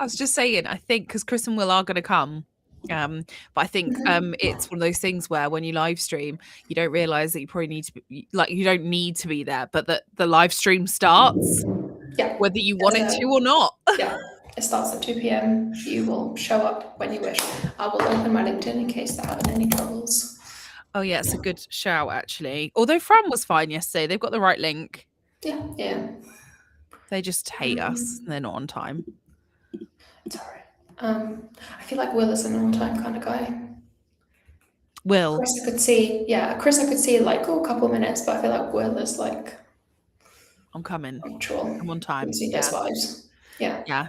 I was just saying, I think because Chris and Will are going to come. But I think it's one of those things where when you live stream, you don't realize that you probably need to be like, you don't need to be there, but that the live stream starts whether you want it to or not. Yeah, it starts at 2 p.m. You will show up when you wish. I will open my LinkedIn in case they're having any troubles. Oh yeah, it's a good shout actually. Although Fran was fine yesterday, they've got the right link. Yeah. They just hate us. They're not on time. It's alright. I feel like Will is an on-time kind of guy. Will. Chris I could see like a couple of minutes, but I feel like Will is like, I'm coming. punctual. I'm on time. See those vibes. Yeah.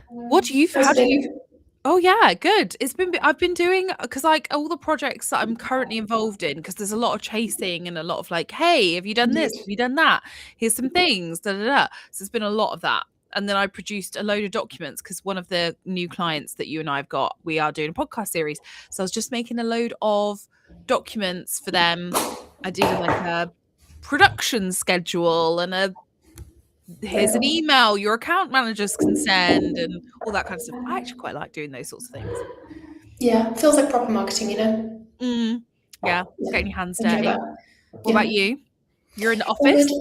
What do you? How do you? Oh yeah, good. I've been doing, because like all the projects that I'm currently involved in, because there's a lot of chasing and a lot of like, hey, have you done this? Have you done that? Here's some things. Da, da, da. So there's been a lot of that. And then I produced a load of documents because one of the new clients that you and I have got, we are doing a podcast series. So I was just making a load of documents for them. I did like a production schedule and here's an email your account managers can send and all that kind of stuff. I actually quite like doing those sorts of things. Yeah, feels like proper marketing, you know? Yeah, getting your hands dirty. What about you? You're in the office?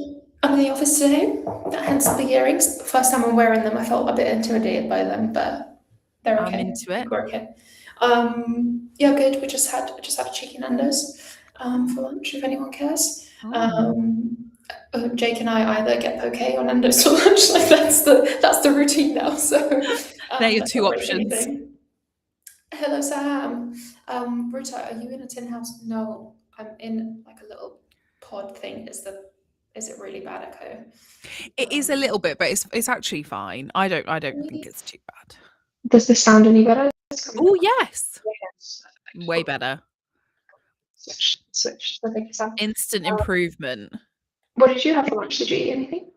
I'm in the office today, hence the earrings. First time I'm wearing them, I felt a bit intimidated by them, but they're okay. I'm into it. We're okay. Yeah, good. We just had a cheeky Nando's for lunch, if anyone cares. Jake and I either get poke or Nando's for lunch. Like that's the routine now. So they're your two options. Hello, Sam. Ruta, are you in a tin house? No, I'm in like a little pod thing. Is it really bad echo? It is a little bit, but it's actually fine. I don't think it's too bad. Does this sound any better? Oh yes. Way better. Switch. I think it's instant improvement. What did you have for lunch? Did you eat anything?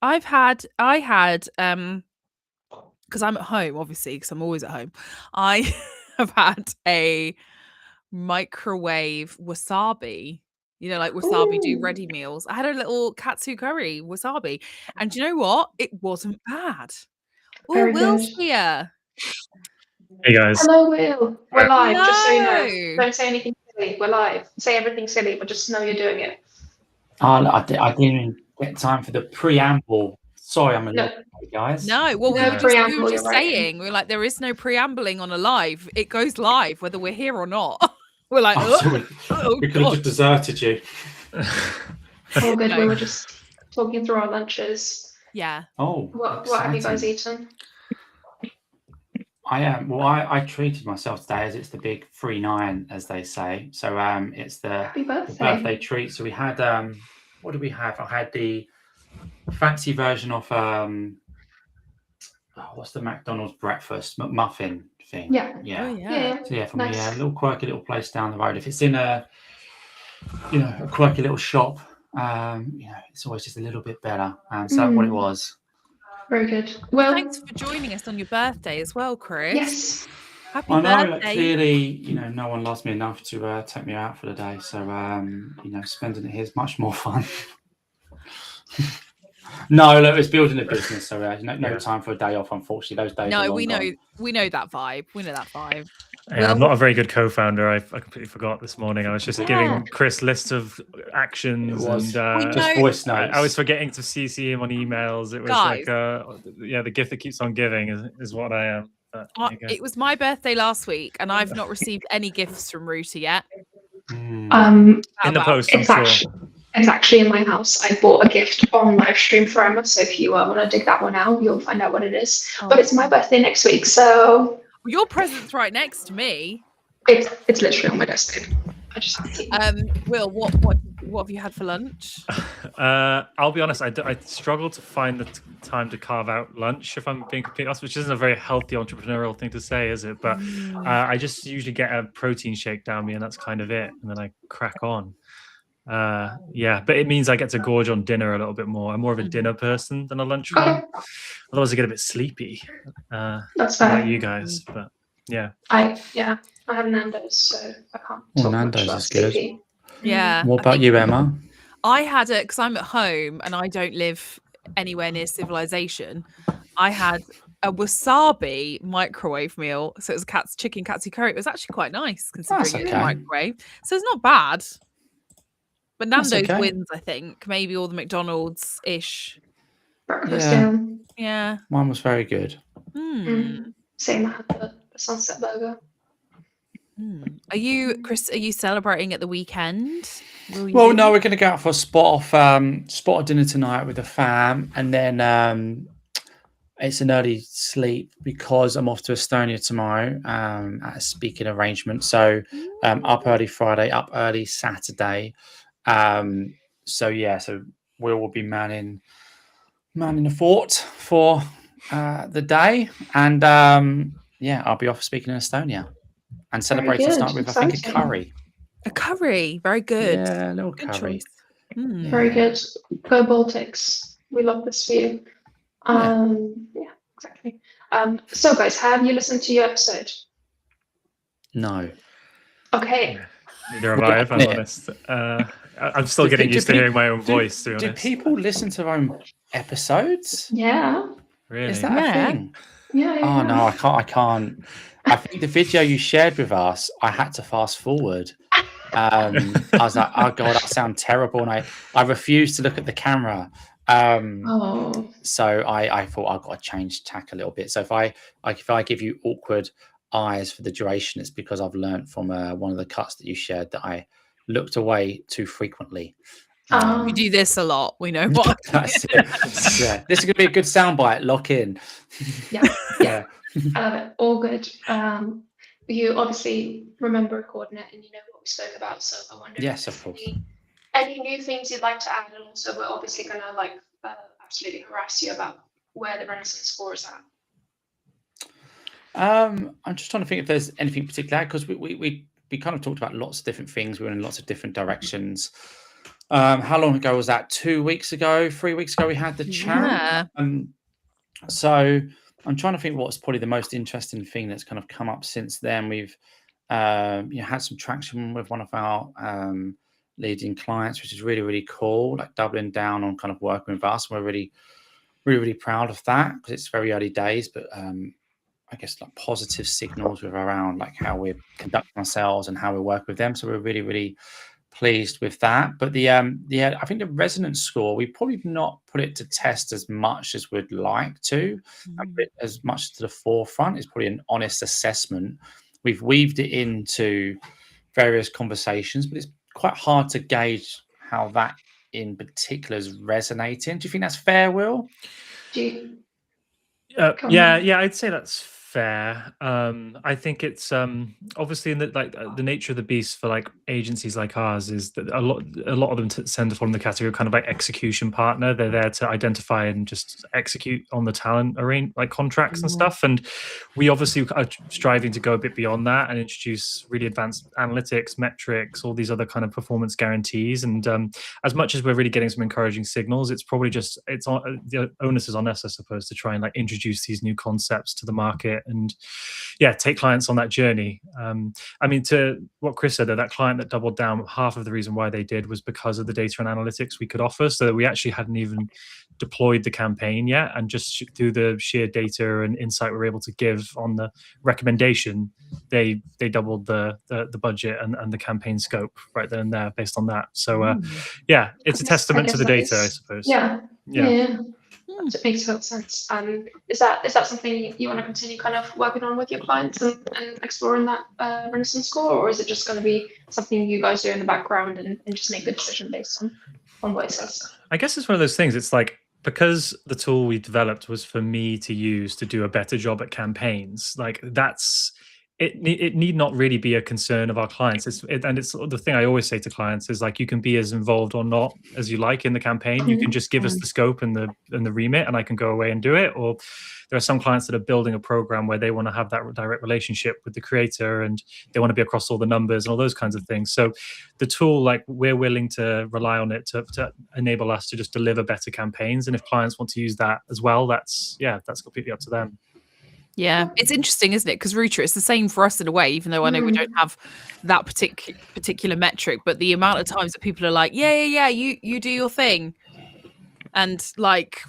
I had because I'm at home, obviously, because I'm always at home. I have had a microwave wasabi. You know, like wasabi do ready meals. I had a little katsu curry wasabi. And do you know what? It wasn't bad. Oh, Will's here. Hey guys. Hello, Will. We're live, just so you know. Don't say anything silly. We're live. Say everything silly, but just know you're doing it. I didn't even get time for the preamble. Sorry, I'm a little late, guys. No, well, we were just saying, we were like, there is no preambling on a live. It goes live, whether we're here or not. We're like, we could have just deserted you. All good. We were just talking through our lunches. Yeah. Oh. What have you guys eaten? I treated myself today as it's the big 3-9, as they say. So it's the birthday treat. So we had what did we have? I had the fancy version of what's the McDonald's breakfast McMuffin thing? Yeah. Oh, yeah. So from a little quirky little place down the road. If it's in a quirky little shop, it's always just a little bit better. So that's what it was. Very good. Well, thanks for joining us on your birthday as well, Chris. Yes. Happy birthday. Clearly, no one loves me enough to take me out for the day. So, spending it here is much more fun. No, look, it's building a business, so no time for a day off. Unfortunately, those days. No, we know that vibe. We know that vibe. Yeah, I'm not a very good co-founder. I completely forgot this morning. I was just giving Chris lists of actions and just voice notes. I was forgetting to CC him on emails. It was like the gift that keeps on giving is what I am. It was my birthday last week, and I've not received any gifts from Ruta yet. In the post, I'm sure. It's actually in my house. I bought a gift on live stream for Emma, so if you want to dig that one out, you'll find out what it is. But it's my birthday next week, so your present's right next to me. It's literally on my desk. I just have to. Will, what have you had for lunch? I'll be honest. I struggle to find the time to carve out lunch, if I'm being completely honest, which isn't a very healthy entrepreneurial thing to say, is it? But I just usually get a protein shake down me, and that's kind of it. And then I crack on. But it means I get to gorge on dinner a little bit more. I'm more of a dinner person than a lunch one. Otherwise I get a bit sleepy. That's fair. Like you guys, but yeah. I have Nando's, so I can't talk Nando's much is good. sleepy. Yeah. What about you, Emma? I had it because I'm at home and I don't live anywhere near civilization. I had a wasabi microwave meal. So it was a chicken katsu curry. It was actually quite nice considering That's it's okay. microwave. So it's not bad. But That's Nando's okay. wins, I think. Maybe all the McDonald's-ish. Breakfast, Yeah. yeah. Yeah. Mine was very good. Same, I had the sunset burger. Are you, Chris, are you celebrating at the weekend? Well, no, we're going to go out for a spot of dinner tonight with the fam, and then it's an early sleep because I'm off to Estonia tomorrow at a speaking arrangement. So up early Friday, up early Saturday. So we will be manning the fort for the day, and I'll be off speaking in Estonia and celebrating tonight with I think a curry. A curry, very good. Yeah, a little Good curry. choice. Mm. Very good. Go Baltics. We love this for you. Yeah, exactly. So guys, have you listened to your episode? No. Okay. Neither have I, if I'm honest. I'm still getting used to hearing my own voice, to be honest. Do people listen to their own episodes? Yeah. Really? Is that a thing? Yeah. Oh no, I can't. I think the video you shared with us, I had to fast forward. I was like, oh god, that sounds terrible, and I refused to look at the camera. So I thought I've got to change tack a little bit. So if I give you awkward eyes for the duration, it's because I've learned from one of the cuts that you shared that I looked away too frequently. We do this a lot. We know what. That's it. Yeah, this is gonna be a good soundbite. Lock in. Yeah. I love it. All good. You obviously remember recording it, and you know what we spoke about. So I wonder. Yes, of course. Any new things you'd like to add, and also we're obviously gonna absolutely harass you about where the Renaissance score is at. I'm just trying to think if there's anything particular, because we kind of talked about lots of different things. We were in lots of different directions. How long ago was that? 2 weeks ago, 3 weeks ago, we had the chat. So I'm trying to think what's probably the most interesting thing that's kind of come up since then. We've had some traction with one of our leading clients, which is really, really cool, like doubling down on kind of working with us. We're really, really, really proud of that because it's very early days, but I guess like positive signals with around like how we're conducting ourselves and how we work with them. So we're really, really pleased with that. But I think the resonance score, we probably not put it to test as much as we'd like to, as much to the forefront. It's probably an honest assessment. We've weaved it into various conversations, but it's quite hard to gauge how that in particular is resonating. Do you think that's fair, Will? I'd say that's fair. I think it's obviously in the nature of the beast for like agencies like ours is that a lot of them tend to fall in the category of kind of like execution partner. They're there to identify and just execute on the talent like contracts and stuff. And we obviously are striving to go a bit beyond that and introduce really advanced analytics, metrics, all these other kind of performance guarantees. And as much as we're really getting some encouraging signals, it's probably just the onus is on us, I suppose, to try and like introduce these new concepts to the market and take clients on that journey. I mean, to what Chris said, that client that doubled down, half of the reason why they did was because of the data and analytics we could offer. So we actually hadn't even deployed the campaign yet, and just through the sheer data and insight we were able to give on the recommendation, they doubled the budget and the campaign scope right then and there based on that. So it's a testament to the data, I suppose. Yeah. It makes total sense. Is that something you want to continue kind of working on with your clients and exploring that Renaissance score, or is it just going to be something you guys do in the background and just make the decision based on what it says? I guess it's one of those things. It's like, because the tool we developed was for me to use to do a better job at campaigns, like it need not really be a concern of our clients. It's the thing I always say to clients is like, you can be as involved or not as you like in the campaign. You can just give us the scope and the remit, and I can go away and do it. Or there are some clients that are building a program where they want to have that direct relationship with the creator and they want to be across all the numbers and all those kinds of things. So the tool, like, we're willing to rely on it to enable us to just deliver better campaigns. And if clients want to use that as well, that's completely up to them. Yeah, it's interesting, isn't it? Because Router, it's the same for us in a way, even though I know we don't have that particular metric, but the amount of times that people are like, yeah, you do your thing. And like,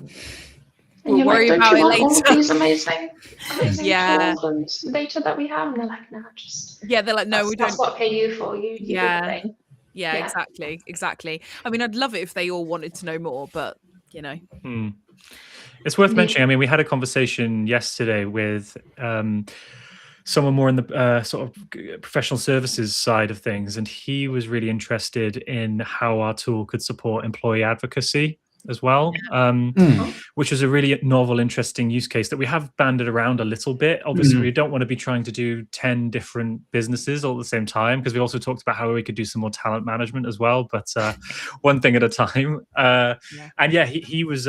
And We'll you're worry like, don't about you it want all of later. these amazing Yeah. tools and data that we have? And they're like, no, just Yeah, they're like, no, we that's don't. what I pay you for. You do the Yeah. thing. Yeah, Yeah. exactly. I mean, I'd love it if they all wanted to know more, but you know. It's worth mentioning. I mean, we had a conversation yesterday with someone more in the sort of professional services side of things, and he was really interested in how our tool could support employee advocacy as well, which was a really novel, interesting use case that we have banded around a little bit. Obviously, we don't want to be trying to do 10 different businesses all at the same time, because we also talked about how we could do some more talent management as well, but one thing at a time. And yeah, he was,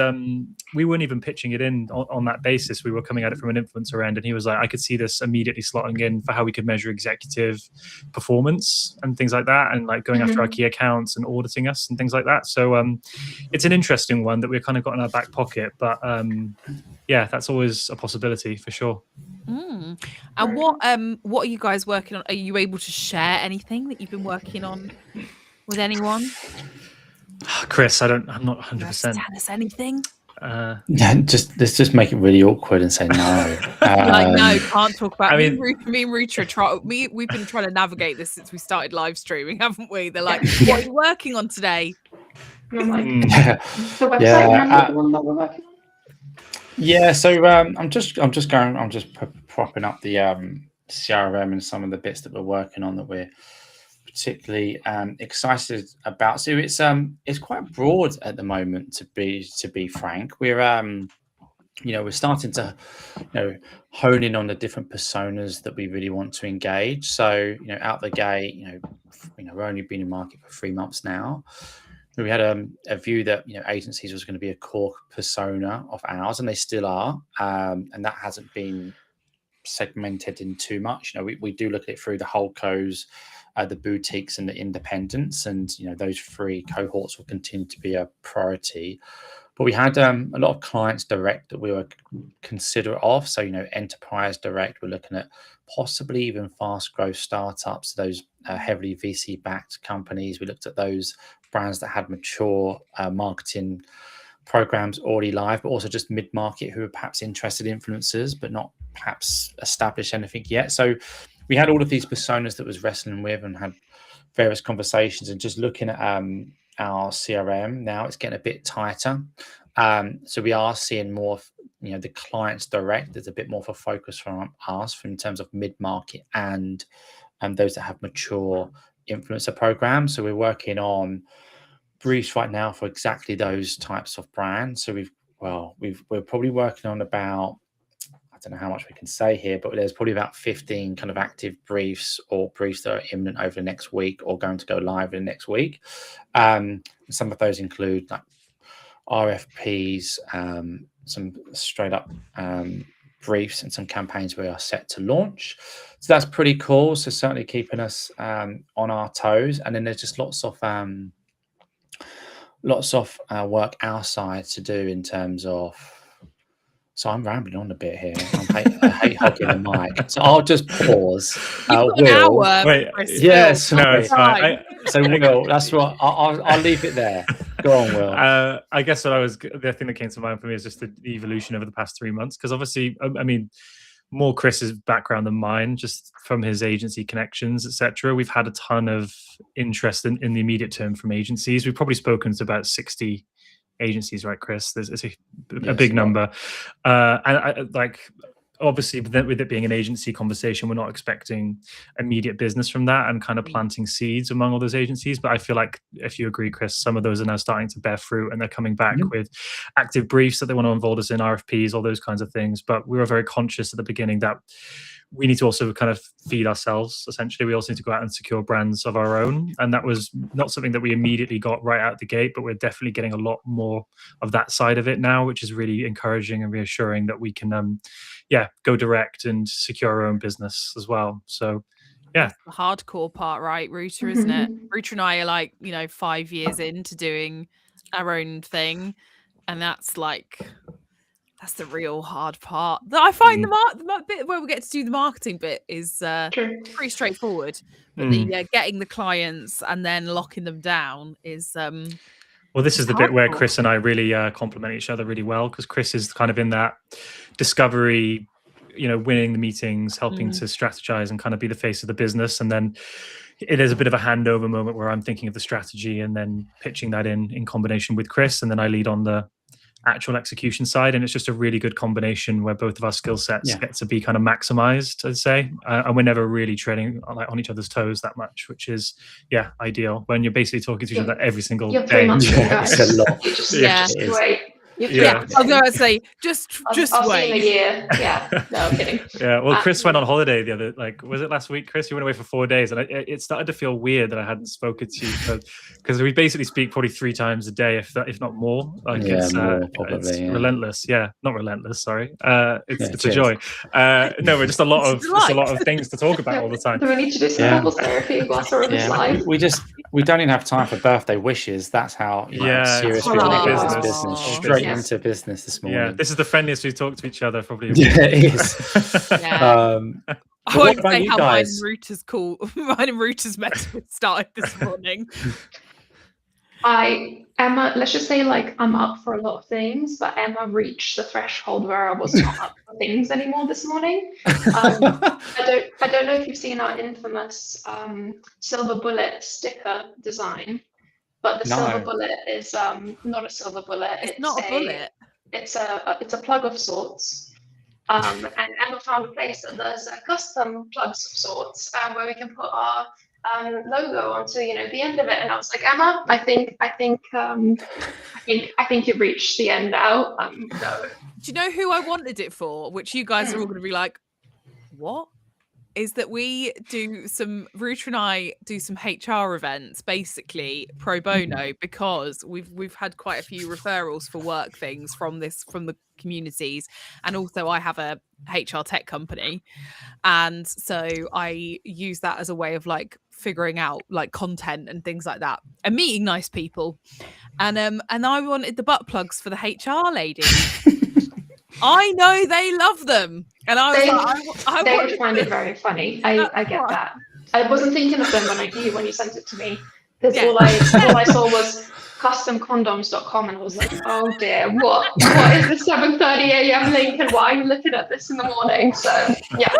we weren't even pitching it in on that basis. We were coming at it from an influencer end, and he was like, I could see this immediately slotting in for how we could measure executive performance and things like that, and like going after our key accounts and auditing us and things like that. So it's an interesting one that we've kind of got in our back pocket, but yeah, that's always a possibility for sure. And what are you guys working on? Are you able to share anything that you've been working on with anyone? Chris, I'm not 100%. Tell us anything. Let's just make it really awkward and say no. Like, no, can't talk about. I Me mean- and Rutra we've been trying to navigate this since we started live streaming, haven't we? They're like, what are you working on today? And I'm like, Yeah. the website, the one that we're working on. Yeah, so I'm just propping up the CRM and some of the bits that we're working on that we're particularly excited about. So it's quite broad at the moment, to be frank. We're we're starting to hone in on the different personas that we really want to engage. So out the gate, we're only been in market for 3 months now. We had a view that agencies was going to be a core persona of ours, and they still are, and that hasn't been segmented in too much. We do look at it through the holdcos, the boutiques, and the independents, and those 3 cohorts will continue to be a priority. But we had a lot of clients direct that we were considerate of. So enterprise direct, we're looking at possibly even fast growth startups, those heavily VC backed companies. We looked at those brands that had mature marketing programs already live, but also just mid-market who are perhaps interested influencers, but not perhaps established anything yet. So we had all of these personas that was wrestling with and had various conversations, and just looking at our CRM now, it's getting a bit tighter. So we are seeing more of, the clients direct. There's a bit more of a focus from us in terms of mid-market and those that have mature influencer programs. So we're working on briefs right now for exactly those types of brands. So we're probably working on about, I don't know how much we can say here, but there's probably about 15 kind of active briefs or briefs that are imminent over the next week or going to go live in the next week. Some of those include like RFPs, some straight up briefs, and some campaigns we are set to launch. So that's pretty cool. So certainly keeping us on our toes. And then there's just lots of work our side to do in terms of. So I'm rambling on a bit here. I hate hugging the mic. So I'll just pause. Wait, yes, no, it's fine. So Will, that's what I'll leave it there. Go on, Will. I guess the thing that came to mind for me is just the evolution over the past 3 months. Because obviously, I mean, more Chris's background than mine, just from his agency connections, etc. We've had a ton of interest in the immediate term from agencies. We've probably spoken to about 60 agencies, right, Chris? It's a big number. And obviously, with it being an agency conversation, we're not expecting immediate business from that, and kind of planting seeds among all those agencies. But I feel like, if you agree, Chris, some of those are now starting to bear fruit, and they're coming back with active briefs that they want to involve us in, RFPs, all those kinds of things. But we were very conscious at the beginning that we need to also kind of feed ourselves. Essentially, we also need to go out and secure brands of our own, and that was not something that we immediately got right out the gate, but we're definitely getting a lot more of that side of it now, which is really encouraging and reassuring that we can go direct and secure our own business as well. So yeah, the hardcore part, right, Ruta, isn't it? Ruta and I are 5 years into doing our own thing, and that's the real hard part. I find the bit where we get to do the marketing bit is pretty straightforward, but the getting the clients and then locking them down is Well, this is the bit where Chris and I really complement each other really well, because Chris is kind of in that discovery, winning the meetings, helping to strategize and kind of be the face of the business. And then it is a bit of a handover moment where I'm thinking of the strategy and then pitching that in combination with Chris. And then I lead on the actual execution side. And it's just a really good combination where both of our skill sets get to be kind of maximized, I'd say. And we're never really treading on each other's toes that much, which is, ideal when you're basically talking to each other every single day. 3 months ago, guys. It's a lot. Just wait. I was going to say, just I'll wait. see you in a year. Yeah, no, I'm kidding. Yeah, well, Chris went on holiday the other, was it last week, Chris? You went away for 4 days, and it started to feel weird that I hadn't spoken to you, because we basically speak probably 3 times a day, if not more. It's relentless. Yeah, not relentless. Sorry, it's a joy. No, we're just a lot of things to talk about all the time. Do we need to do some couples therapy whilst we're on this live? We don't even have time for birthday wishes. That's how serious we are about business. Straight into business this morning. Yeah, this is the friendliest we've talked to each other probably. Yeah, it is. I won't say how mine and Router's message started this morning. Emma, let's just say I'm up for a lot of things, but Emma reached the threshold where I was not up for things anymore this morning. I don't know if you've seen our infamous silver bullet sticker design, but the silver bullet is not a silver bullet. It's not a bullet. It's a plug of sorts. And Emma found a place that there's custom plugs of sorts where we can put our logo onto the end of it. And I was like, Emma, I think you've reached the end now. No. Do you know who I wanted it for? Which you guys are all going to be like, what? Is that Router and I do some HR events, basically pro bono, because we've had quite a few referrals for work things from the communities, and also I have a HR tech company, and so I use that as a way of figuring out content and things like that, and meeting nice people, and I wanted the butt plugs for the HR lady. I know they love them, and they would find it very funny. I get that. I wasn't thinking of them when you sent it to me, because all I saw was customcondoms.com, and I was like, oh dear, what is the 7:30 a.m. link, and why are you looking at this in the morning? So yeah.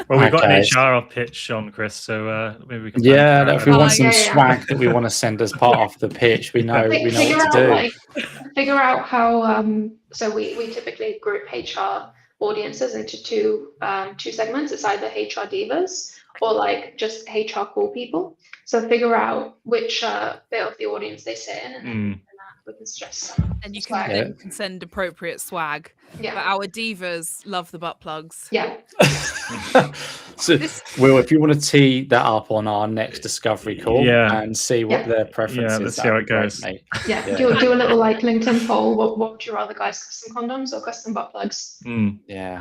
Well, we've got an HR pitch on, Chris, so maybe we can. If we want some swag that we want to send as part of the pitch, we know what to do. Figure out how. So we typically group HR audiences into two segments. It's either HR divas or just HR cool people. So figure out which bit of the audience they sit in, and then we can stress them. And you can send appropriate swag. Yeah. But our divas love the butt plugs. Yeah. So, Will, if you want to tee that up on our next discovery call and see what their preference is, let's see how it goes. Great, do a little LinkedIn poll. What would you rather, guys? Custom condoms or custom butt plugs? Yeah.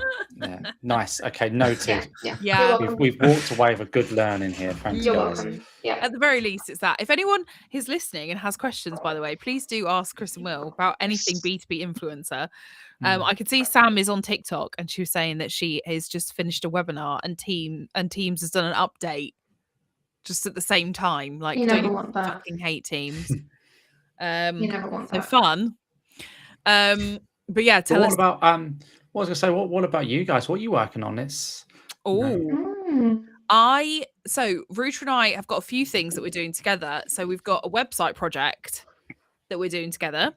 Nice. Okay, noted. Yeah. We've walked away with a good learning here. Thanks, You're guys. welcome. Yeah. At the very least, it's that. If anyone is listening and has questions, by the way, please do ask Chris and Will about anything B2B influencer. I could see Sam is on TikTok, and she was saying that she has just finished a webinar, and Teams has done an update just at the same time. You never want that. Fucking hate Teams. You never want that. So fun. But yeah, tell us about what was I gonna say. What about you guys? What are you working on? So Router and I have got a few things that we're doing together. So we've got a website project that we're doing together,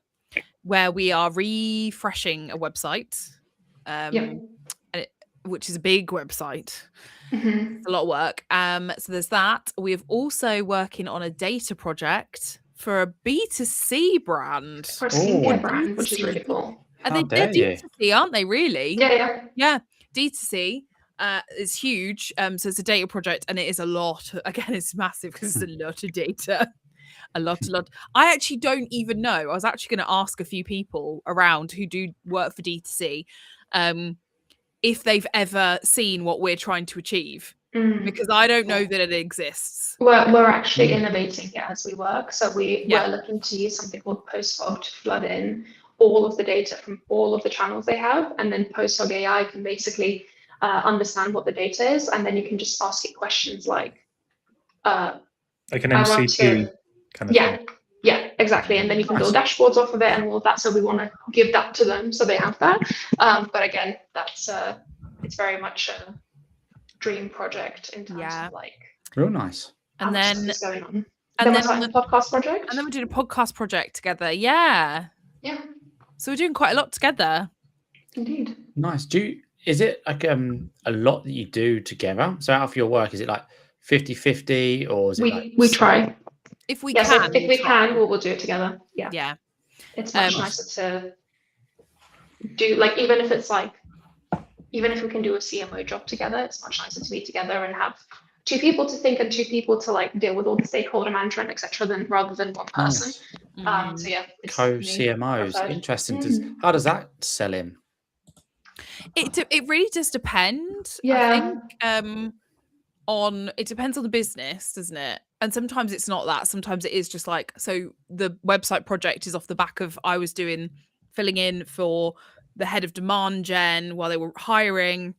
where we are refreshing a website, which is a big website. It's a lot of work. So there's that. We're also working on a data project for a B2C brand. For a skincare brand, which is really cool. And they're D2C, aren't they, really? Yeah. D2C. It's huge. So it's a data project, and it is a lot. Again, it's massive because it's a lot of data. A lot. I actually don't even know. I was actually going to ask a few people around who do work for D2C if they've ever seen what we're trying to achieve, because I don't know that it exists. We're actually innovating it as we work. So we're looking to use something called PostFog to flood in all of the data from all of the channels they have, and then PostFog AI can basically understand what the data is, and then you can just ask it questions like an MCP kind of thing. Yeah, exactly. And then you can build dashboards off of it and all of that. So we want to give that to them so they have that. But again, that's it's very much a dream project in terms of like real nice. how And much then is going on. and Then then was like the podcast project. and then we're doing a podcast project together. Yeah. Yeah, So we're doing quite a lot together. indeed. Nice. Is it like a lot that you do together? So out of your work, is it like 50-50 or is it like We try. If we Yes, can. if we can, we'll do it together. Yeah. Yeah. It's much nicer to do, like, even if we can do a CMO job together, it's much nicer to be together and have two people to think and two people to like deal with all the stakeholder management, etc., than rather than one person. nice. So yeah, it's co-CMOs? preferred. Interesting. How does that sell in? It really does depend. Yeah. I think it depends on the business, doesn't it? And sometimes it's not that. Sometimes it is just like, so the website project is off the back of I was filling in for the head of demand gen while they were hiring.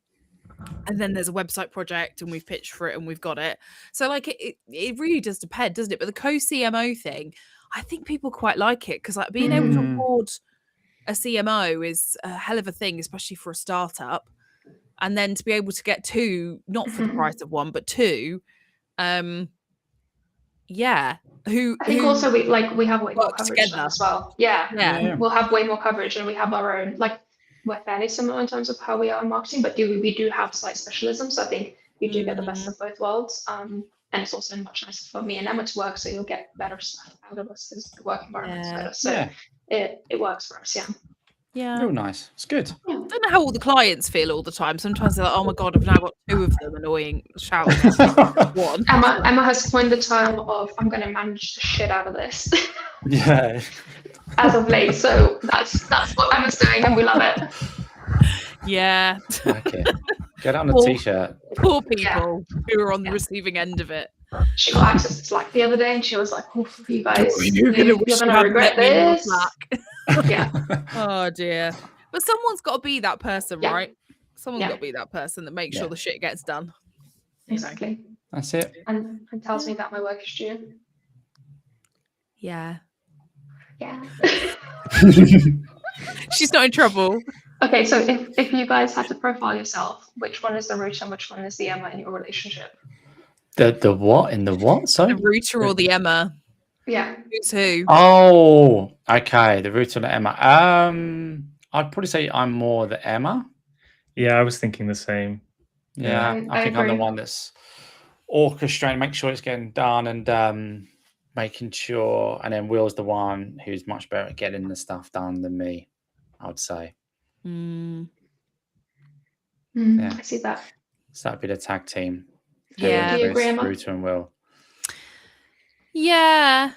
And then there's a website project and we've pitched for it and we've got it. So like it really does depend, doesn't it? But the co-CMO thing, I think people quite like it because like being able to afford a CMO is a hell of a thing, especially for a startup. And then to be able to get two, not for the price of one, but two, yeah. I think also we have way more work coverage together. as well. Yeah. Yeah. We'll have way more coverage and we have our own, like, we're fairly similar in terms of how we are in marketing, but we do have slight specialism. So I think we do get the best of both worlds. And it's also much nicer for me and Emma to work, so you'll get better stuff out of us because the work environment's better. So it works for us, yeah. Yeah. Real nice. It's good. I don't know how all the clients feel all the time. Sometimes they're like, oh my God, I've now got two of them annoying shouting. One. Emma has coined the term of I'm going to manage the shit out of this. Yeah. As of late, so that's what Emma's doing, and we love it. Yeah. Okay. Get it on a Poor- t-shirt. Poor people who are on the receiving end of it. She got access to Slack the other day, and she was like, "Oh, you guys, you're wish you gonna hadn't regret let me in on this." Slack. Yeah, Oh dear. But someone's got to be that person, Yeah. right? Someone's Yeah. got to be that person that makes sure Yeah. the shit gets done. exactly. That's it. And tells me that my work is due. Yeah. Yeah. She's not in trouble. Okay, so if you guys had to profile yourself, which one is the Ruth and which one is the Emma in your relationship? The what? In the what? The Sorry? Rooter or the Emma? Yeah. Who's who? Oh, okay. The root of the Emma. I'd probably say I'm more the Emma. Yeah, I was thinking the same. Yeah, I I think I'm the agree. one that's orchestrating, make sure it's getting done, and making sure. And then Will's the one who's much better at getting the stuff done than me, I would say. Mm, Yeah. I see that. So that'd be the tag team. Yeah. Do you agree, Emma? Rooter and Will. yeah.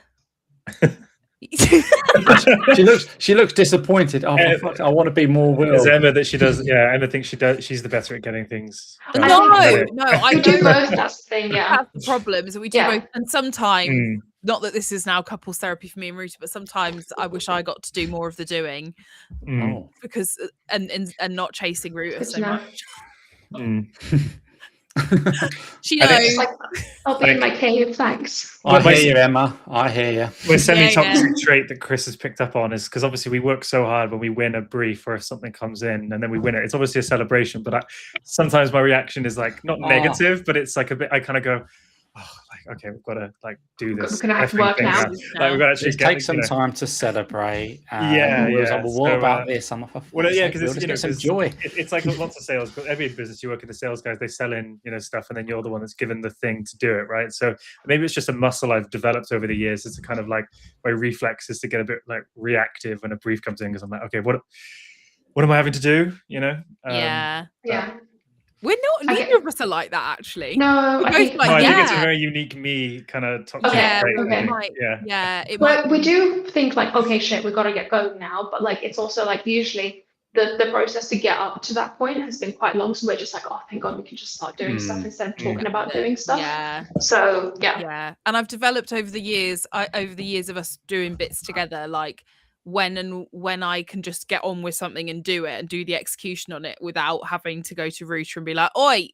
She looks disappointed. Oh, for fuck, I want to be more Will. It's Emma that she does. Yeah, Emma thinks she's the better at getting things. No, done. I We do do both. That's the thing. Yeah. That's the problem is that we do Yeah. both. And sometimes, Mm. not that this is now couples therapy for me and Rooter, but sometimes I wish I got to do more of the doing Mm. Oh. because and not chasing Rooter Good so to know. much. Mm. She I think- knows. Just like, I'll be in my cave. Thanks. I hear you, Emma. I hear you. We're semi-toxic yeah. trait that Chris has picked up on is because obviously we work so hard when we win a brief or if something comes in and then we win it. It's obviously a celebration, but sometimes my reaction is like not Oh. negative, but it's like a bit. I kind of go, oh, like okay, we've got to like do We're this. gonna have to effing work thing now. Like we've got to actually It get, takes some you know, time to celebrate. Yeah, Will's yeah. like, well, what So, about this? I'm like, for Well, fuck's yeah, sake, because Will, it's just you know, get some 'cause joy. it's like lots of sales. Every business you work in, the sales guys they sell in stuff, and then you're the one that's given the thing to do it, right? So maybe it's just a muscle I've developed over the years. It's a kind of like my reflex is to get a bit like reactive when a brief comes in because I'm like, okay, what am I having to do? Yeah. Yeah. We're not, I get- neither of us are like that actually. No, We're I both think like, No, I think it's a yeah. very unique me kind of toxic Okay, trait, I okay. think. Might- Yeah. Yeah. It well, might we do think like, okay, shit, we got to get going now. But like, it's also like usually the process to get up to that point has been quite long. So we're just like, oh, thank God we can just start doing stuff instead of talking about doing stuff. Yeah. So yeah. Yeah. And I've developed over the years of us doing bits together, like when I can just get on with something and do it and do the execution on it without having to go to Rooter and be like, oi,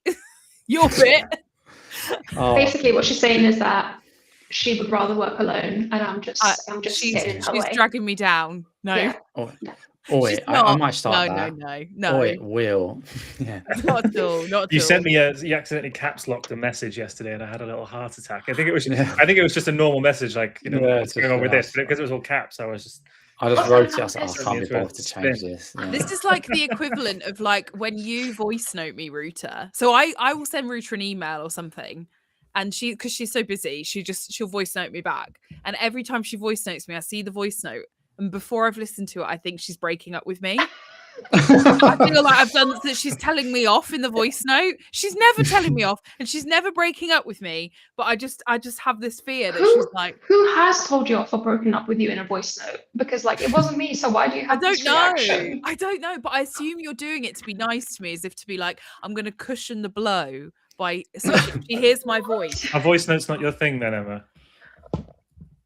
your bit. Oh, Basically, what she's saying is that she would rather work alone, and I'm just getting in her she's way. dragging me down. No. Yeah. Or She's I not. might start No, that. no. Or it will. Yeah. Not at all. Not at You all. sent me you accidentally caps locked a message yesterday, and I had a little heart attack. I think it was Yeah. just a normal message, like, you know, Yeah, what's going on with this, but because it was all caps, I was just. I just wrote it. I was like, It's I can't be bothered to change this. Yeah. This is like the equivalent of like when you voice note me, Ruta. So I will send Ruta an email or something, and because she's so busy, she'll voice note me back. And every time she voice notes me, I see the voice note, and before I've listened to it, I think she's breaking up with me. I feel like I've done that. She's telling me off in the voice note. She's never telling me off, and she's never breaking up with me. But I just have this fear that she's like, who has told you off or broken up with you in a voice note? Because like it wasn't me, so why do you have this reaction? I don't know, but I assume you're doing it to be nice to me, as if to be like, I'm going to cushion the blow by so she hears my voice. A voice note's not your thing, then, Emma.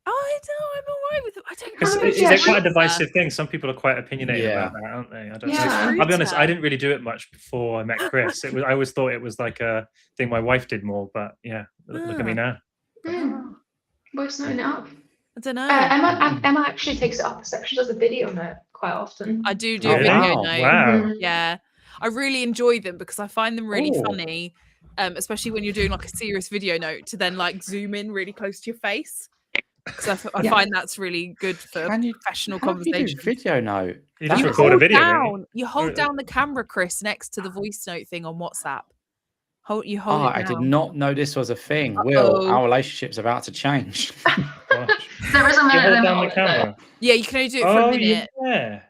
I know, I'm all right with it. I don't Because know. it's quite a divisive thing. Some people are quite opinionated about that, aren't they? I don't Yeah. know. I'll be honest, I didn't really do it much before I met Chris. I always thought it was like a thing my wife did more, but yeah, look at me now. Voice noting it up. I don't know. Emma actually takes it up a step. She does a video note quite often. I do Oh, a video wow. note. Wow. Yeah. I really enjoy them because I find them really Ooh. funny. Especially when you're doing like a serious video note, to then like zoom in really close to your face. Because I find that's really good for professional conversation. Video note. You just record a video. Really. You hold down the camera, Chris, next to the voice note thing on WhatsApp. Hold it down. I did not know this was a thing. Will, our relationship's about to change. There is a minute limit down on the it, camera. Yeah, you can only do it for a minute. Yeah.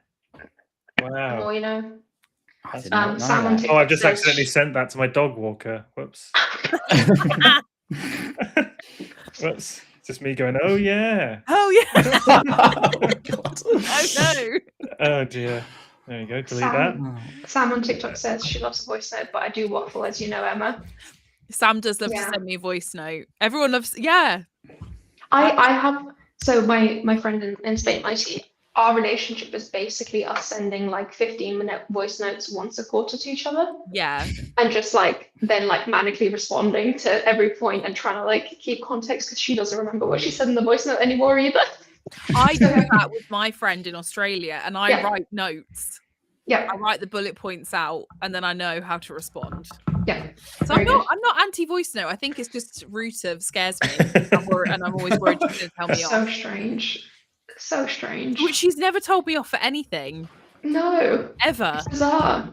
Wow. Well, you know. I did not know Sam on that. TikTok I've just says- accidentally sent that to my dog walker. Whoops. Whoops. It's just me going, oh yeah. Oh yeah. Oh, God. Oh no. Oh dear. There you go. Delete that. Sam on TikTok says she loves a voice note, but I do waffle, as you know, Emma. Sam does love to send me a voice note. Everyone loves, yeah. I have, so my friend in Spain, Mighty, our relationship is basically us sending like 15-minute voice notes once a quarter to each other. Yeah. And just like then like manically responding to every point and trying to like keep context because she doesn't remember what she said in the voice note anymore either. I do that with my friend in Australia, and I Yeah. write notes. Yeah. I write the bullet points out, and then I know how to respond. Yeah. So I'm not anti voice note. I think it's just Ruta scares me, and I'm always worried she's going to tell me So off. strange. So strange. Which she's never told me off for anything No. ever. It's bizarre.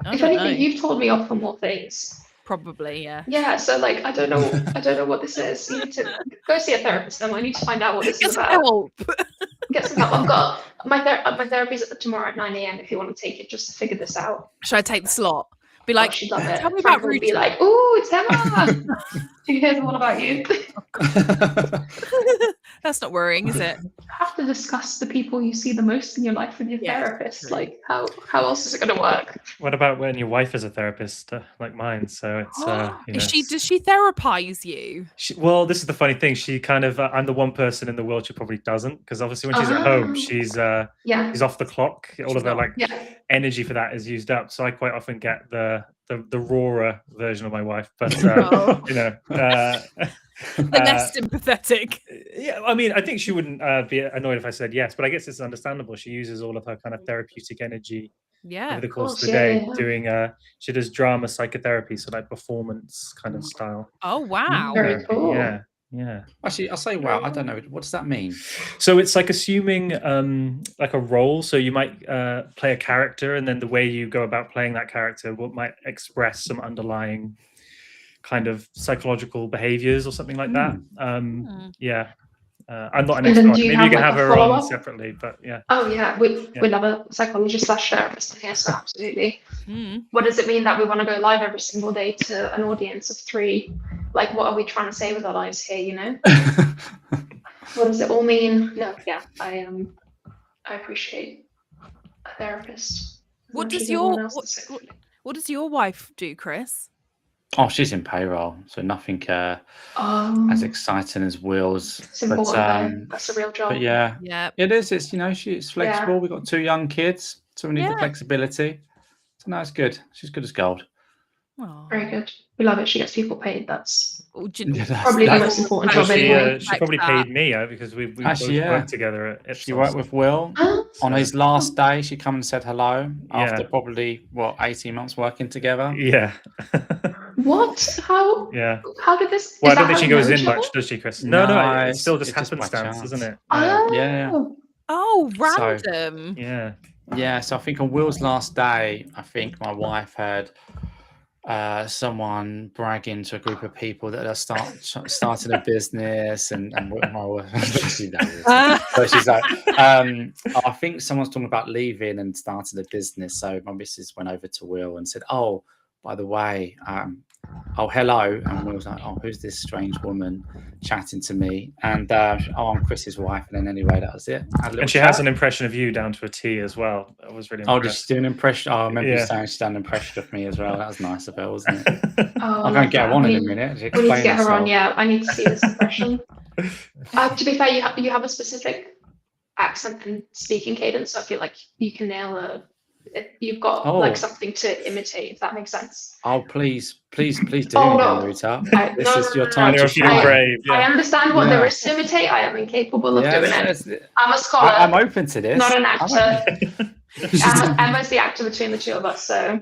I If don't anything, know. you've told me off for more things. Probably, yeah. Yeah, so like I don't know what this is. You need to go see a therapist, and I need to find out what this Get is some about. help. Get some help. I've got my therapy's tomorrow at 9 a.m. if you want to take it just to figure this out. Should I take the slot? Be like, she'd love it. tell me about Frank would be Ruta. like, ooh, it's Emma. She hears all about you. That's not worrying, is it? You have to discuss the people you see the most in your life with your therapist. Like, how else is it going to work? What about when your wife is a therapist like mine? So it's you know. Does she therapize you? Well, this is the funny thing. She kind of I'm the one person in the world she probably doesn't, because obviously when she's at home, she's off the clock. All of her like energy for that is used up. So I quite often get the rawer version of my wife, but you know. The less sympathetic. Yeah, I mean, I think she wouldn't be annoyed if I said yes, but I guess it's understandable. She uses all of her kind of therapeutic energy over the course of the day, doing she does drama psychotherapy, so like performance kind of style. Oh wow. Very cool. Yeah. Actually, I'll say wow. I don't know. What does that mean? So it's like assuming like a role. So you might play a character, and then the way you go about playing that character might express some underlying kind of psychological behaviors or something like that. Yeah. I'm not an expert. Maybe you can have her on separately, but yeah. Oh yeah, we love a psychologist / therapist in here, so absolutely. What does it mean that we want to go live every single day to an audience of 3? Like, what are we trying to say with our lives here, you know? What does it all mean? No, yeah, I appreciate a therapist. What does your wife do, Chris? Oh, she's in payroll, so nothing as exciting as Will's. It's important, that's a real job. But yeah, it is. It's she's flexible. Yeah. We've got 2 young kids, so we need the flexibility. So no, it's good. She's good as gold. Aw. Very good. We love it. She gets people paid. That's Oh, do you- probably the that's- most important Well, job She, anyway. she probably paid me because we both Actually, yeah. worked together at Ipsos. She worked with Will Oh, on So- his last day. She come and said hello after Yeah. probably 18 months working together. Yeah. what? How? Yeah. How did this? Well, I is don't that think she how you goes know in each much, other? does she, Chris? No, No, it's still just it's just by happenstance, chance. isn't it? Oh, Yeah. Oh, So- random. Yeah. Yeah, so I think on Will's last day, I think my wife heard someone bragging to a group of people that they're starting a business, and my wife, she knows. So she's like, I think someone's talking about leaving and starting a business. So my missus went over to Will and said, "Oh, by the way, oh, hello." And Will was like, "Oh, who's this strange woman chatting to me?" And "Oh, I'm Chris's wife." And then anyway, that was it. And she has an impression of you down to a T as well. I was really Oh, did impressed. she do an impression? Oh, I remember you Yeah. saying she's done an impression of me as well. That was nice of her, wasn't it? Oh, I'm going to get her on in a minute. To We need explain to get her on. herself. Yeah, I need to see this impression. To be fair, you have a specific accent and speaking cadence, so I feel like you can nail a. You've got Oh. like something to imitate, if that makes sense. Oh, please do, Oh, no. then, Rita. I- This no, is no, your no, time And to you're feeling shine. brave. I Yeah. understand what Yeah. there is to imitate. I am incapable of doing it. I'm a scholar, I'm open to this. not an I'm actor. Emma's the actor between the two of us, so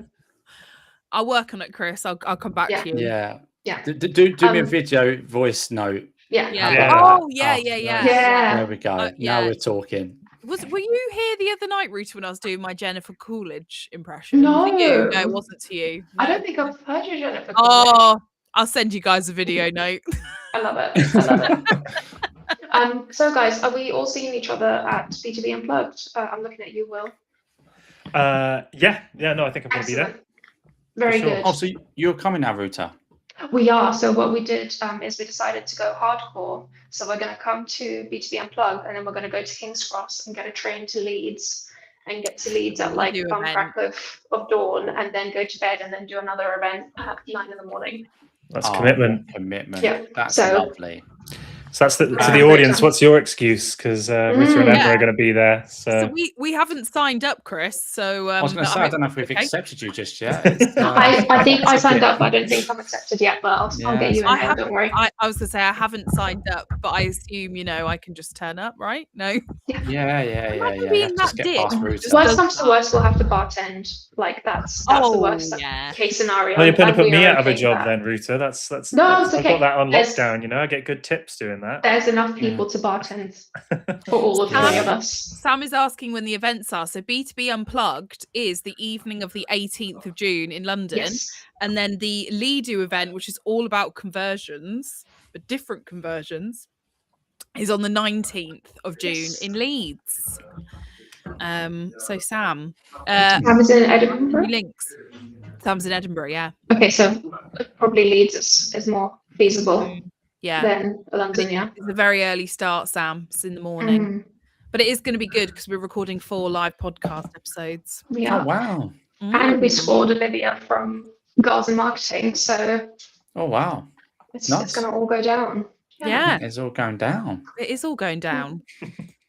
I'll work on it, Chris. I'll come back Yeah. to you. Yeah. Yeah. Do me a video voice note. yeah. Yeah. Yeah. Oh, yeah. Yeah. There we go. yeah. Now we're talking. Were you here the other night, Rita, when I was doing my Jennifer Coolidge impression? No. Was it you? No, it wasn't to you. I No. don't think I've heard you, Jennifer. Oh, I'll send you guys a video note. I love it. I love it. So guys, are we all seeing each other at B2B Unplugged? I'm looking at you, Will. Yeah. No, I think I'm going to be there. Excellent. Very For sure. good. Oh, so you're coming now, Rita? We are. So what we did is we decided to go hardcore. So we're going to come to B2B Unplugged, and then we're going to go to King's Cross and get a train to Leeds, and get to Leeds at like Do bum event. crack of dawn, and then go to bed, and then do another event at 9 in the morning. That's Oh, commitment. Commitment. Yeah, That's so- lovely. So that's to Great the audience. time. What's your excuse? Because Rita and Emma Yeah. are going to be there. So we haven't signed up, Chris. So I was going to but say, I don't know if we've okay. accepted you just yet. I think I signed up, but I don't think I'm accepted yet. But I'll get you in I there. haven't- Don't worry. I was gonna say I haven't signed up, but I assume I can just turn up, right? No. Yeah. Imagine You being have to that just get past dick. Rita. Just Worst comes to worst, we'll have to bartend. Like that's the Oh, worst yeah. case scenario. Well, you're going to and put we me are out of a okay with job that. then, Rita. That's No, it's I've okay. got that on There's- lockdown. I get good tips doing that. There's enough people to bartend for all of the three of us. Sam is asking when the events are. So B2B Unplugged is the evening of the 18th of June in London. Yes. And then the Lido event, which is all about conversions, but different conversions, is on the 19th of June Yes. in Leeds. So Sam, Sam is in Edinburgh. links. Sam's in Edinburgh, yeah. Okay, so probably Leeds is more feasible Yeah. than London, yeah. It's a very early start, Sam. It's in the morning. Mm, But it is going to be good because we're recording 4 live podcast episodes. we Oh, are. wow. And we scored Olivia from Girls in Marketing, so Oh, wow. it's Nice. going to all go down. Yeah, It's all going down. it is all going down.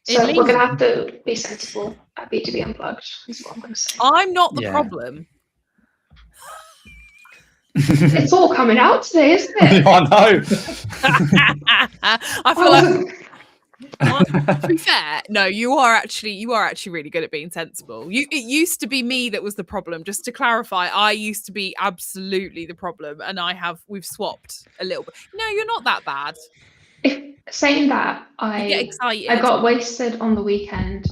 So It we're going to leads- have to be sensible at B2B Unplugged, is what I'm going to say. I'm not the Yeah. problem. It's all coming out today, isn't it? I know. I feel like, to be fair, no, you are actually really good at being sensible. It used to be me that was the problem. Just to clarify, I used to be absolutely the problem, and we've swapped a little bit. No, you're not that bad. Saying that, You get excited. I got wasted on the weekend,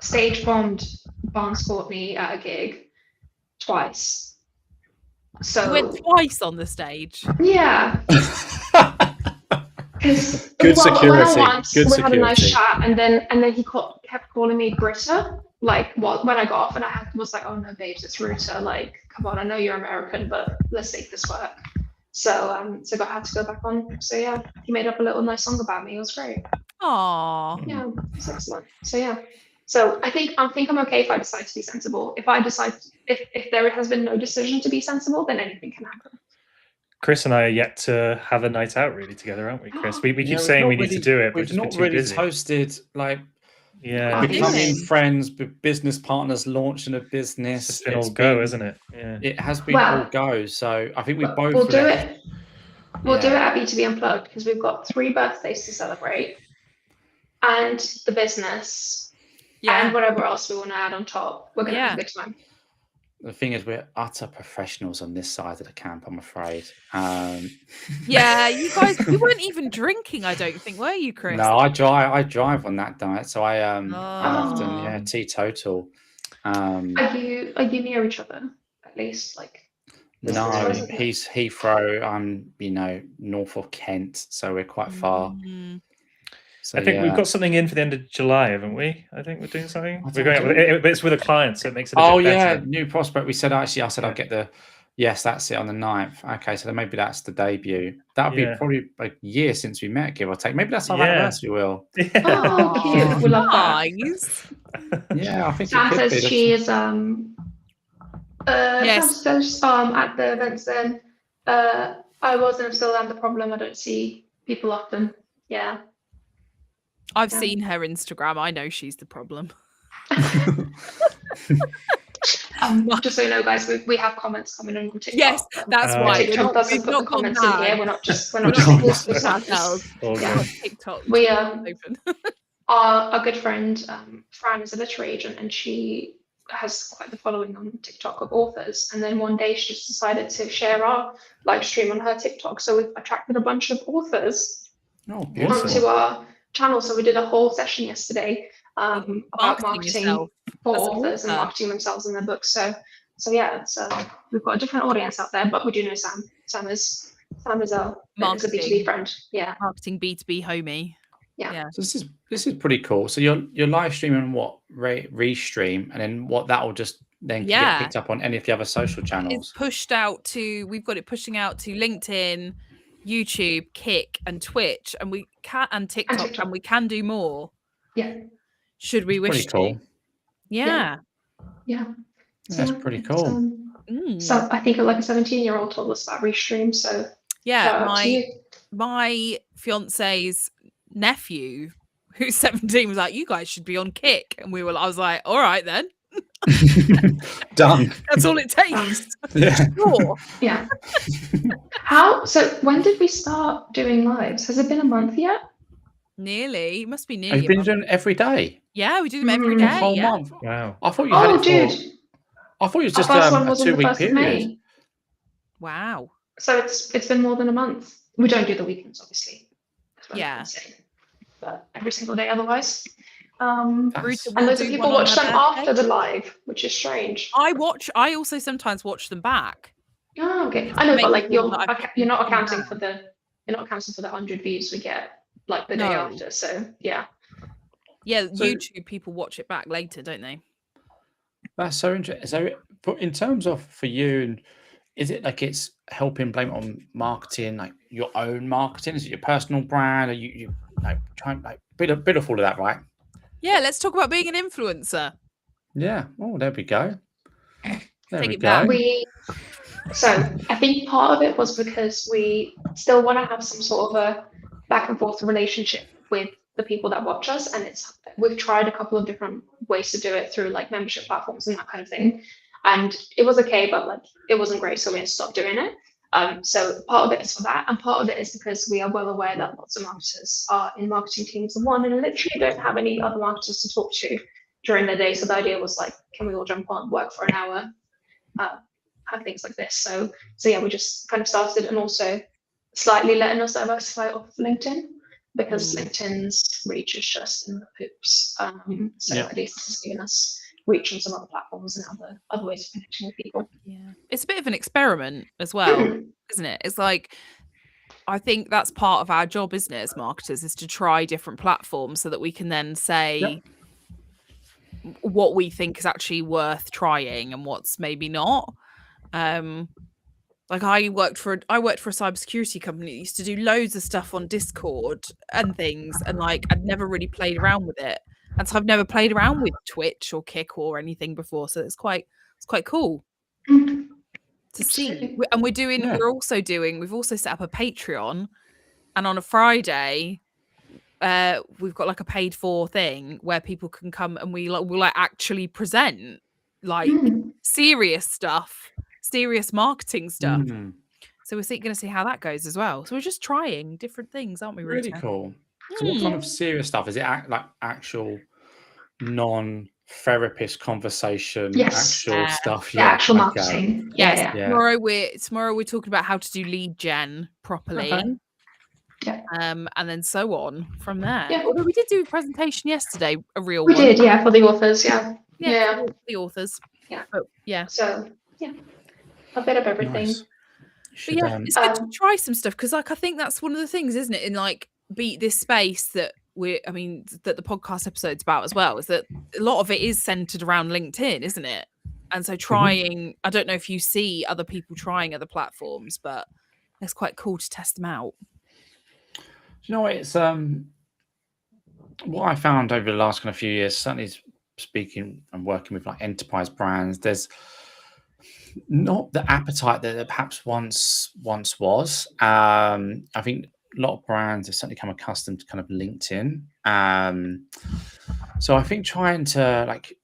stage bombed Barnes Courtney at a gig twice. You So went twice on the stage. yeah, because Good security, Once good we had a nice security. chat, and then he kept calling me Britta. Like when I got off, and was like, "Oh no, babes, it's Ruta. Like, come on, I know you're American, but let's make this work." So I had to go back on. So yeah, he made up a little nice song about me. It was great. Aww. Yeah, it's excellent. So yeah. So I think I'm okay if I decide to be sensible. If I decide if there has been no decision to be sensible, then anything can happen. Chris and I are yet to have a night out really together, aren't we, Chris? We keep Yeah, saying we we've need not to do it, but We've just been not too really busy. toasted like Yeah, Oh, becoming Amazing. friends, business partners, launching a business. it's been all go, isn't it? Yeah. It has been Well, all go. So I think we But both we'll do left. it. We'll do it Yeah. at B2B Unplugged because we've got 3 birthdays to celebrate, and the business, and Yeah. whatever else we want to add on top. We're gonna have a Yeah. good time. The thing is, we're utter professionals on this side of the camp, I'm afraid. Yeah, you guys, you weren't even drinking, I don't think, were you, Chris? No, I drive on that diet, so I'm often Oh. teetotal. Are you near each other at least? Like, No, distance-wise, isn't it? he's Heathrow. I'm north of Kent, so we're quite far. Mm. So I think yeah. we've got something in for the end of July, haven't we? I think we're doing something. I We're going don't out with it, but it's with a client, so it makes it a Oh bit yeah, better. new prospect. We said I said I'll Yeah. get the. Yes, that's it on the 9th. Okay, so then maybe that's the debut. That'll be Yeah. probably a year since we met, give or take. Maybe that's our Yeah. anniversary, Will. Yeah. Oh, cute. We love that. Nice. Yeah, I think Sam it could says be. she is Yes. Sam says at the events then. I was and I'm still am the problem. I don't see people often. Yeah. I've Yeah. seen her Instagram. I know she's the problem. Just so you know, guys, we have comments coming in on TikTok. Yes, that's right. TikTok doesn't We've put the not gone comments in here. mad. We're not just We're not single just with ourselves. All Yeah. good. TikTok. We open. our good friend Fran is a literary agent, and she has quite the following on TikTok of authors. And then one day she just decided to share our live stream on her TikTok. So we've attracted a bunch of authors Oh, beautiful. onto our channel. So we did a whole session yesterday about marketing yourself for as an authors and author. marketing themselves and their books. So yeah, it's we've got a different audience out there, but we do know Sam. Sam is a Marketing. B2B friend. Yeah. Marketing B2B homie. So this is pretty cool. So you're live streaming what restream, and then what that will just then Yeah. get picked up on any of the other social It's channels. pushed out to, we've got it pushing out to LinkedIn, YouTube, Kick, and Twitch, and we can, and TikTok, and we can do more. Yeah. Should we wish Pretty cool. to? Yeah. Yeah. That's So pretty it's, cool. So I think like a 17-year-old told us about Restream. So Yeah, shout out to you. my fiance's nephew, who's 17, was like, "You guys should be on Kick," and I was like, "All right then, Done. that's all it takes." Yeah. Sure. Yeah. So when did we start doing lives? Has it been a month yet? Nearly, it must be Have nearly. you a been month. doing it every day? Yeah, we do them every Mm. The day. whole Yeah. month? Wow. I thought you had Oh, it dude. for. I thought it was Our just first one a was on the 2-week 1st of period. May. Wow. So it's been more than a month. We don't do the weekends, obviously. That's what I'm Yeah. trying to say. But every single day otherwise. That's- Ruta And will loads of do people one on watch her them birthday. after the live, which is strange. I also sometimes watch them back. Oh, okay. I know, Make but like sure that I've you're not come accounting back. for the 100 views we get like the day No. after. So yeah. Yeah, So- YouTube people watch it back later, don't they? That's so interesting. So, in terms of for you, is it like it's helping blame it on marketing, like your own marketing? Is it your personal brand? Are you like trying like bit of all of that, right? Yeah, let's talk about being an influencer. Yeah. Oh, there we go. There Take we it go. back. So I think part of it was because we still want to have some sort of a back and forth relationship with the people that watch us, and we've tried a couple of different ways to do it through like membership platforms and that kind of thing, and it was okay, but like it wasn't great, so we had to stop doing it. So part of it is for that, and part of it is because we are well aware that lots of marketers are in marketing teams and literally don't have any other marketers to talk to during their day. So the idea was like, can we all jump on, work for an hour, have things like this. So yeah, we just kind of started, and also slightly letting us diversify off of LinkedIn, because LinkedIn's reach is just in the poops. So Yeah. at least this has given us reach on some other platforms and other ways of connecting with people. Yeah. It's a bit of an experiment as well, isn't it? It's like, I think that's part of our job, isn't it, as marketers, is to try different platforms so that we can then say what we think is actually worth trying and what's maybe not. Like I worked for a cybersecurity company that used to do loads of stuff on Discord and things, and like I'd never really played around with it. And so I've never played around with Twitch or Kick or anything before. So it's quite cool to see. Absolutely. And we've also set up a Patreon, and on a Friday, we've got like a paid for thing where people can come and we'll like actually present like serious stuff, serious marketing stuff. Mm, So we're going to see how that goes as well. So we're just trying different things, aren't we, Ruta? really cool. So what kind of serious stuff? Is it like actual non-therapist conversation, Yes. actual stuff? The actual marketing. Yes. Yeah. Tomorrow we're talking about how to do lead gen properly. Okay. Yeah. And then so on from there. Yeah. Although we did do a presentation yesterday, a real We one. did, yeah, for the authors, yeah. For the authors. Yeah. But, yeah. So, yeah, a bit of everything. Nice. But yeah, it's good to try some stuff because, like, I think that's one of the things, isn't it? In like this space that that the podcast episode's about as well, is that a lot of it is centered around LinkedIn, isn't it? And so trying, I don't know if you see other people trying other platforms, but it's quite cool to test them out. Do you know what? It's what I found over the last kind of few years, certainly speaking and working with like enterprise brands, there's not the appetite that there perhaps once was. I think a lot of brands have certainly come accustomed to kind of LinkedIn. So I think trying to like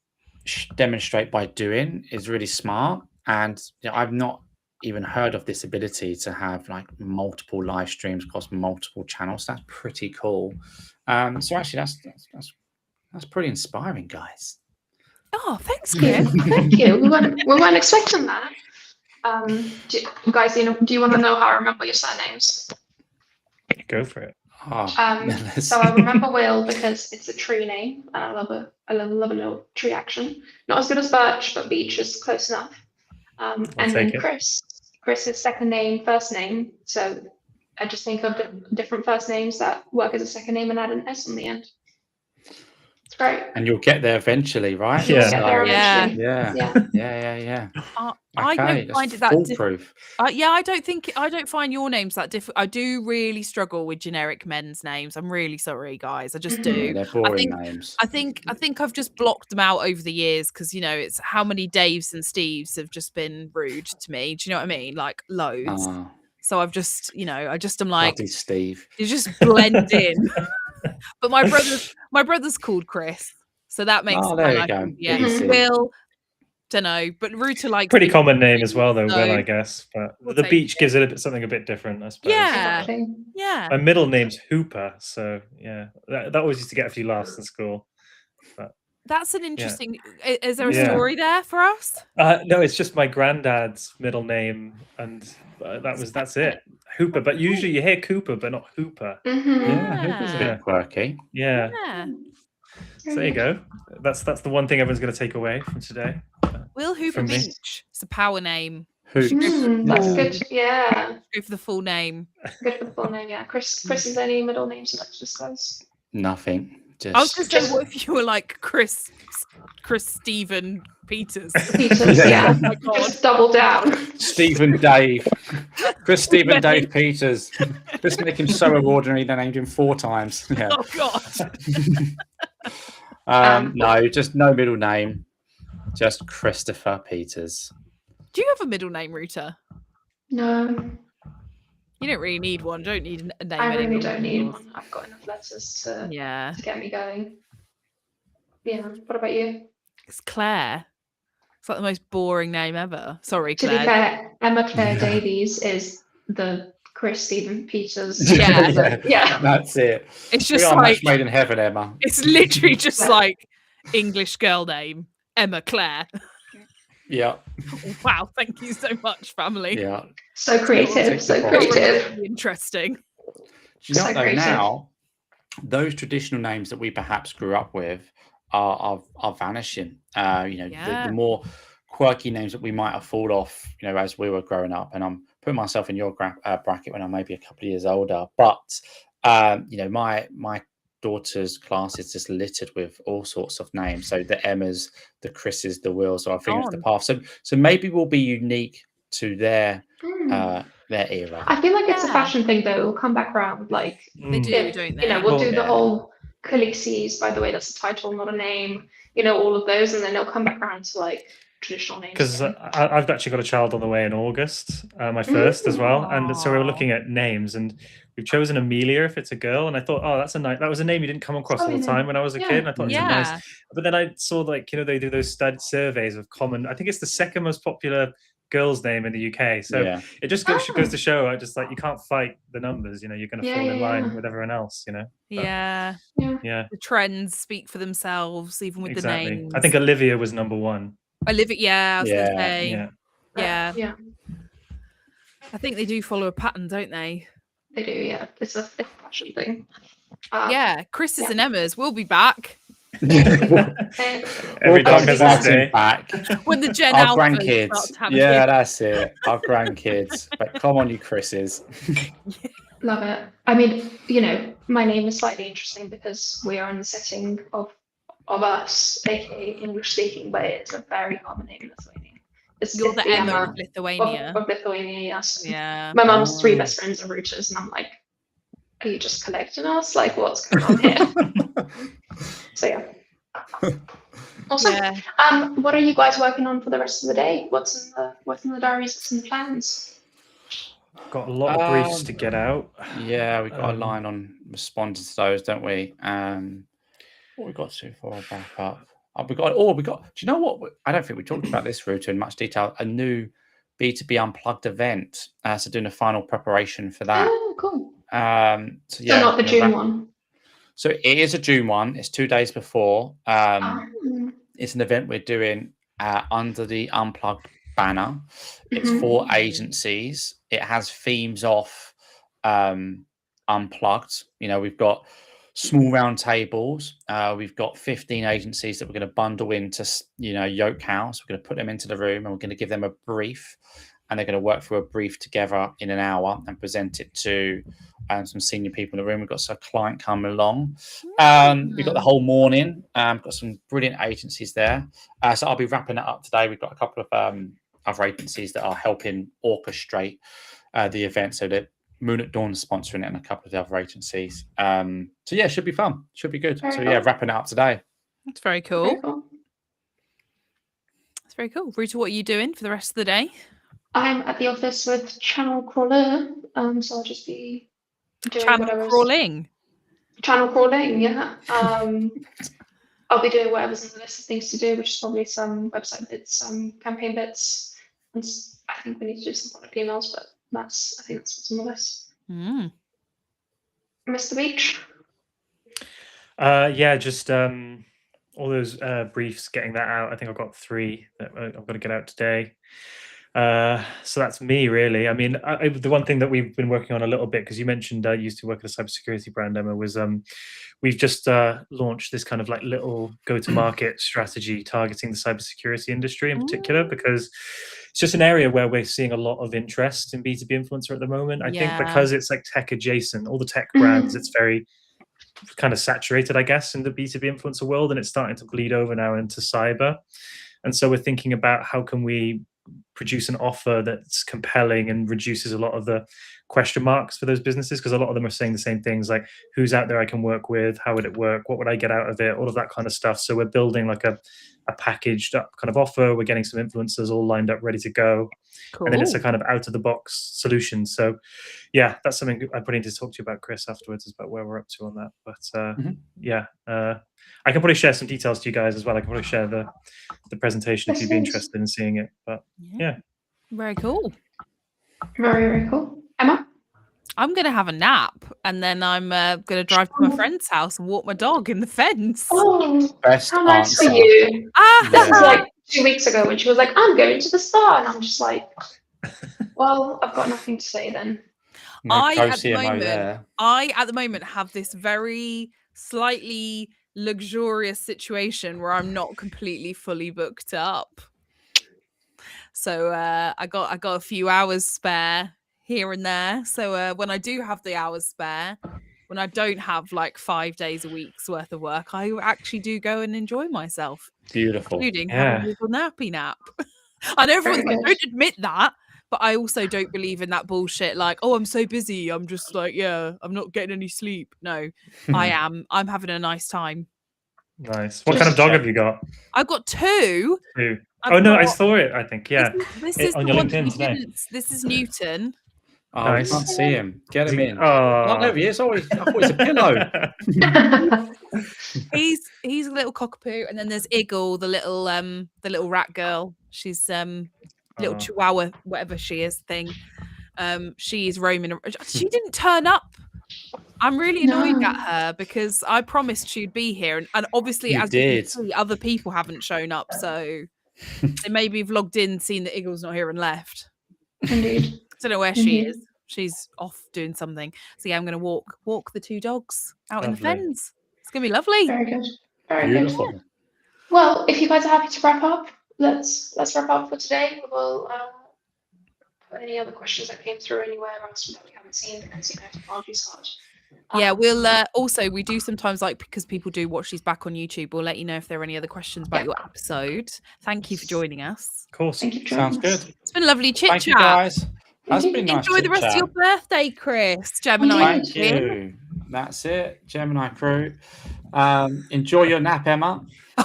demonstrate by doing is really smart. And I've not even heard of this ability to have like multiple live streams across multiple channels. That's pretty cool. So actually that's pretty inspiring, guys. Oh, thanks, Chris. Thank you. We weren't expecting that. Do you want to know how I remember your surnames? Go for it. So I remember Will because it's a tree name, and I love a little tree action. Not as good as Birch, but Beech is close enough. And then Chris's second name, first name. So I just think of different first names that work as a second name and add an S on the end. It's great. And you'll get there eventually, right? Yeah. Yeah. I don't find it that foolproof. I don't find your names that difficult. I do really struggle with generic men's names. I'm really sorry, guys. I just do. Yeah, they're boring names. I think I've just blocked them out over the years because it's how many Daves and Steves have just been rude to me. Do you know what I mean? Like loads. So I've just, I'm like, bloody Steve. You just blend in. But my brother's called Chris, so that makes it there you go. Yeah, Will. Don't know, but Ruta likes pretty common name as well, though. Will, I guess, but we'll the Beech gives it something a bit different, I suppose. Yeah. My middle name's Hooper, so yeah, that always used to get a few laughs in school. But that's an interesting. Is there a story there for us? Mm-hmm. No, it's just my granddad's middle name, and that's it, Hooper. But usually you hear Cooper, but not Hooper. Yeah, Hooper's a bit quirky. Yeah. So there you go. That's the one thing everyone's going to take away from today. Will Hooper Beech. It's a power name. That's good. Yeah. Go for the full name. Good for the full name. Yeah. Chris's any middle names you'd like to disclose? Nothing. I was going to say, what if you were like Chris Stephen Peters? Yeah. Oh my God. Just double down. Stephen Dave. Chris Stephen Dave Peters. Just make him so ordinary they named him 4 times. Yeah. Oh God. No, just no middle name. Just Christopher Peters. Do you have a middle name, Ruta? No. You don't really need one. Don't need a name. I really don't need one. I've got enough letters to get me going. Yeah. What about you? It's Claire. It's like the most boring name ever. Sorry, Claire. To be fair, Emma Claire Davies is the Chris Stephen Peters. Yeah. That's it. It's just we are like match made in heaven, Emma. It's literally just like English girl name, Emma Claire. Yeah. Wow, thank you so much, family. Yeah. So creative. Really interesting. Do you know though, now those traditional names that we perhaps grew up with are vanishing. The more quirky names that we might have fallen off, as we were growing up. And I'm putting myself in your bracket when I'm maybe a couple of years older. But my daughter's class is just littered with all sorts of names. So the Emmas, the Chris's, the Wills. So I think it's the path. So maybe we'll be unique to their era. I feel like it's a fashion thing though. It'll come back around. Like they do, don't they? We'll do the whole Khaleesi's, by the way, that's a title, not a name. All of those, and then they'll come back around to like traditional names. Because I've actually got a child on the way in August, my first as well, and so we were looking at names, and we've chosen Amelia if it's a girl, and I thought, oh, that's a nice. That was a name you didn't come across all the time when I was a kid, and I thought it's a nice. But then I saw, like, you know, they do those stud surveys of common. I think it's the second most popular girl's name in the UK, so it just goes to show, just like, you can't fight the numbers, you know, you're going to fall in line with everyone else, you know. But, yeah, the trends speak for themselves, even with the names. I think Olivia was number one. Olivia, I was gonna say, yeah. I think they do follow a pattern, don't they? They do, yeah. It's a fashion thing. Chris's and Emma's will be back. Every dog has its day. Back. When the Gen Our Alphas grandkids. start to have kids. That's it. Our grandkids. But come on, you Chris's. Love it. I mean, you know, my name is slightly interesting because we are in the setting of us, aka English speaking, but it's a very common name in Lithuania. You're the Emma of Lithuania. Of Lithuania, yes. Yeah. My mum's 3 best friends are rooters, and I'm like, are you just collecting us? Like, what's going on here? So yeah. Awesome. Yeah. What are you guys working on for the rest of the day? What's in the diaries? What's in the plans? Got a lot of briefs to get out. Yeah, we've got a line on responding to those, don't we? What we got to for a wrap up? We got. Do you know what? I don't think we talked about this, Ruta, in much detail. A new B2B Unplugged event. So doing a final preparation for that. Oh, cool. So yeah, not the June one. So it is a June one. It's 2 days before. It's an event we're doing under the Unplugged banner. It's for agencies. It has themes off Unplugged. You know, we've got small round tables. We've got 15 agencies that we're going to bundle into, you know, Yoke House. We're going to put them into the room, and we're going to give them a brief, and they're going to work through a brief together in an hour and present it to some senior people in the room. We've got a client coming along. We've got the whole morning. We've got some brilliant agencies there. So I'll be wrapping it up today. We've got a couple of other agencies that are helping orchestrate the event, so that Moon at Dawn is sponsoring it, and a couple of the other agencies. So yeah, it should be fun. Should be good. Yeah, wrapping it up today. That's very cool. That's very cool. Ruta, what are you doing for the rest of the day? I'm at the office with Channel Crawler, so I'll just be doing Channel crawling, yeah. I'll be doing whatever's on the list of things to do, which is probably some website bits, some campaign bits, and I think we need to do some product emails, but I think that's what's on the list. Mr. Beach? Yeah, just all those briefs, getting that out. I think I've got 3 that I'm going to get out today. So that's me, really. I mean, the one thing that we've been working on a little bit, because you mentioned I used to work at a cybersecurity brand, Emma, was we've just launched this kind of like little go-to-market strategy targeting the cybersecurity industry in particular, because it's just an area where we're seeing a lot of interest in B2B influencer at the moment. I think because it's like tech adjacent, all the tech brands, it's very kind of saturated, I guess, in the B2B influencer world, and it's starting to bleed over now into cyber. And so we're thinking about how can we produce an offer that's compelling and reduces a lot of the question marks for those businesses, because a lot of them are saying the same things, like who's out there I can work with, how would it work, what would I get out of it, all of that kind of stuff. So we're building like a packaged up kind of offer. We're getting some influencers all lined up, ready to go. Cool. And then it's a kind of out of the box solution. So yeah, that's something I probably need to talk to you about, Chris, afterwards, is about where we're up to on that. But I can probably share some details to you guys as well. I can probably share the presentation if you'd be interested in seeing it. But yeah. Very cool. Very, very cool. Emma? I'm going to have a nap, and then I'm going to drive to my friend's house and walk my dog in the fence. Oh, best how nice answer. for you. That was Yeah. like 2 weeks ago when she was like, I'm going to the spa. And I'm just like, well, I've got nothing to say then. No I, at the co-CMO moment, there. at the moment, have this very slightly luxurious situation where I'm not completely fully booked up. So I got a few hours spare here and there. So when I do have the hours spare, when I don't have like 5 days a week's worth of work, I actually do go and enjoy myself. Beautiful. Including having a little nappy nap. I know everyone's like, don't admit that, but I also don't believe in that bullshit. Like, oh, I'm so busy. I'm just like, yeah, I'm not getting any sleep. No, I am. I'm having a nice time. Nice. What kind of dog have you got? I've got 2. Oh no, I got- saw it. I think yeah. This It- is on the your one LinkedIn that today. didn't. This is Newton. Oh, Nice. I can't see him. Get him in. Oh, there he is. Oh, I thought it was a pillow. He's a little cockapoo, and then there's Iggle, the little rat girl. She's little Oh. chihuahua, whatever she is thing. She's roaming. She didn't turn up. I'm really annoyed at her because I promised she'd be here, and obviously, You as you did. can see, other people haven't shown up, so they maybe have logged in, seen that Iggle's not here, and left. Indeed. Don't know where she Indeed. is. She's off doing something. So yeah, I'm going to walk the two dogs out in the Lovely. fens. It's going to be lovely. Very good. Very Beautiful. good. Well, if you guys are happy to wrap up, let's wrap up for today. We'll put any other questions that came through anywhere else that we haven't seen because technology's hard. Yeah, we'll also we do sometimes, like, because people do watch these back on YouTube, we'll let you know if there are any other questions about your episode. Thank you for joining us. Of course. Thank you for joining Sounds us. good. It's been a lovely chit Thank you, chat. guys. That's been nice. Enjoy the rest of your birthday, Chris. Gemini. Thank you. That's it. Gemini crew. Enjoy your nap, Emma. I'm